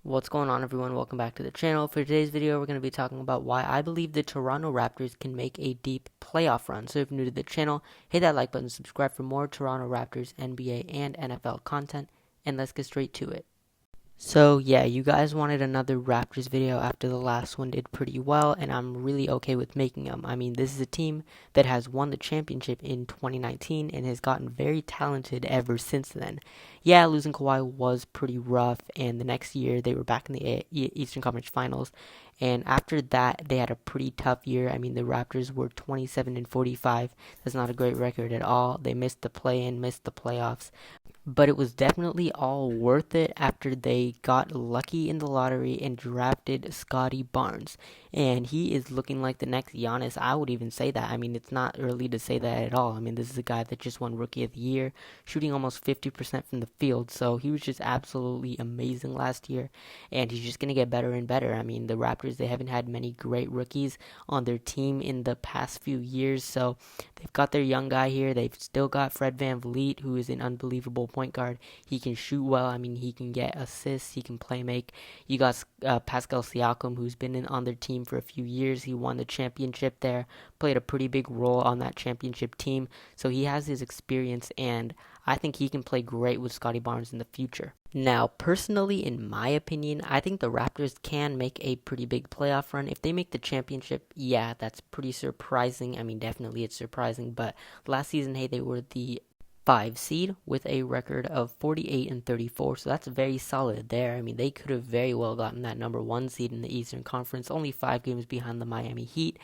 What's going on, everyone? Welcome back to the channel. For today's video, we're going to be talking about why I believe the Toronto Raptors can make a deep playoff run. So if you're new to the channel, hit that like button, subscribe for more Toronto Raptors, NBA, and NFL content, and let's get straight to it. So yeah, you guys wanted another Raptors video after the last one did pretty well, and I'm really okay with making them. I mean, this is a team that has won the championship in 2019 and has gotten very talented ever since then. Yeah, losing Kawhi was pretty rough, and the next year they were back in the Eastern Conference Finals, and after that they had a pretty tough year. I mean, the Raptors were 27-45. That's not a great record at all. They missed the play-in, missed the playoffs. But it was definitely all worth it after they got lucky in the lottery and drafted Scottie Barnes. And he is looking like the next Giannis. I would even say that. I mean, it's not early to say that at all. I mean, this is a guy that just won Rookie of the Year, shooting almost 50% from the field. So he was just absolutely amazing last year. And he's just going to get better and better. I mean, the Raptors, they haven't had many great rookies on their team in the past few years. So they've got their young guy here. They've still got Fred VanVleet, who is an unbelievable point guard. He can shoot well. I mean, he can get assists. He can play make. You got Pascalsiakam, who's been on their team for a few years. He won the championship there, played a pretty big role on that championship team. So he has his experience, and I think he can play great with Scottie Barnes in the future. Now, personally, in my opinion, I think the Raptors can make a pretty big playoff run. If they make the championship, yeah, that's pretty surprising. I mean, definitely it's surprising, but last season, hey, they were the 5 seed with a record of 48-34, so that's very solid there. I mean, they could have very well gotten that number 1 seed in the Eastern Conference, only 5 games behind the Miami Heat.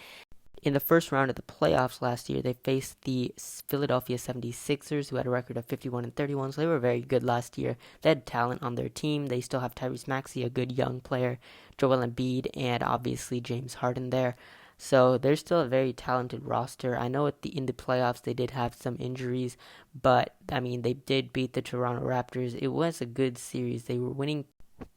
In the first round of the playoffs last year, they faced the Philadelphia 76ers, who had a record of 51-31, so they were very good last year. They had talent on their team. They still have Tyrese Maxey, a good young player, Joel Embiid, and obviously James Harden there. So they're still a very talented roster. I know in the playoffs they did have some injuries, but I mean, they did beat the Toronto Raptors. It was a good series. They were winning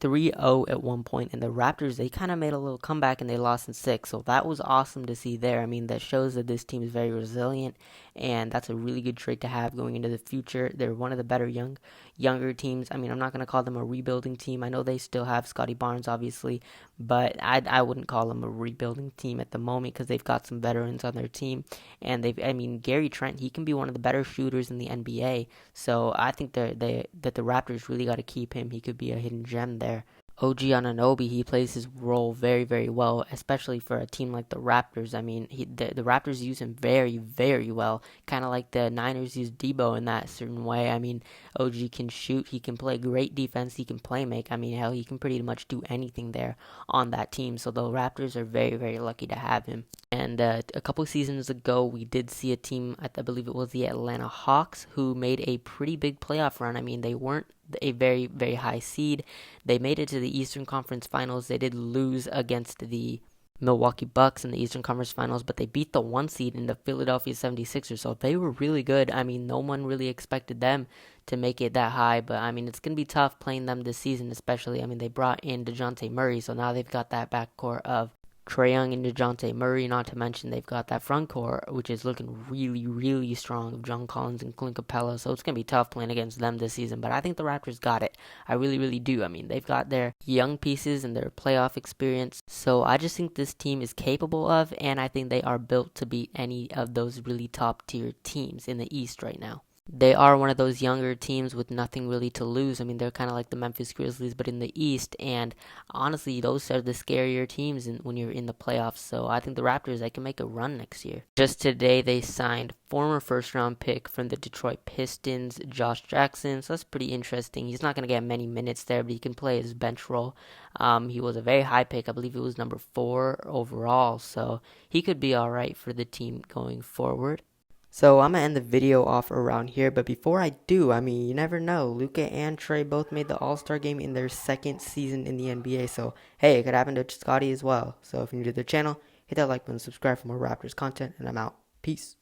3-0 at one point, and the Raptors, they kind of made a little comeback and they lost in 6, so that was awesome to see there. I mean, that shows that this team is very resilient, and that's a really good trait to have going into the future. They're one of the better younger teams. I mean, I'm not going to call them a rebuilding team. I know they still have Scottie Barnes, obviously, but I wouldn't call them a rebuilding team at the moment because they've got some veterans on their team, and Gary Trent, he can be one of the better shooters in the NBA, so I think that the Raptors really got to keep him. He could be a hidden gem there. OG Anunoby, he plays his role very, very well, especially for a team like the Raptors. I mean, the Raptors use him very, very well, kind of like the Niners use Debo in that certain way. I mean, OG can shoot, he can play great defense, he can play make. I mean, hell, he can pretty much do anything there on that team. So the Raptors are very, very lucky to have him. And a couple seasons ago, we did see a team, I believe it was the Atlanta Hawks, who made a pretty big playoff run. I mean, they weren't a very, very high seed. They made it to the Eastern Conference Finals. They did lose against the Milwaukee Bucks in the Eastern Conference Finals, but they beat the 1 seed in the Philadelphia 76ers, so they were really good. I mean, no one really expected them to make it that high, but I mean, it's going to be tough playing them this season, especially. I mean, they brought in DeJounte Murray, so now they've got that backcourt of Trae Young and DeJounte Murray, not to mention they've got that front court, which is looking really, really strong, of John Collins and Clint Capella, so it's going to be tough playing against them this season, but I think the Raptors got it. I really, really do. I mean, they've got their young pieces and their playoff experience, so I just think this team is capable of, and I think they are built to beat any of those really top-tier teams in the East right now. They are one of those younger teams with nothing really to lose. I mean, they're kind of like the Memphis Grizzlies, but in the East. And honestly, those are the scarier teams when you're in the playoffs. So I think the Raptors, they can make a run next year. Just today, they signed former first-round pick from the Detroit Pistons, Josh Jackson. So that's pretty interesting. He's not going to get many minutes there, but he can play his bench role. He was a very high pick. I believe he was number 4 overall. So he could be all right for the team going forward. So I'm going to end the video off around here, but before I do, I mean, you never know. Luka and Trae both made the All-Star game in their 2nd season in the NBA, so hey, it could happen to Scottie as well. So if you're new to the channel, hit that like button, subscribe for more Raptors content, and I'm out. Peace.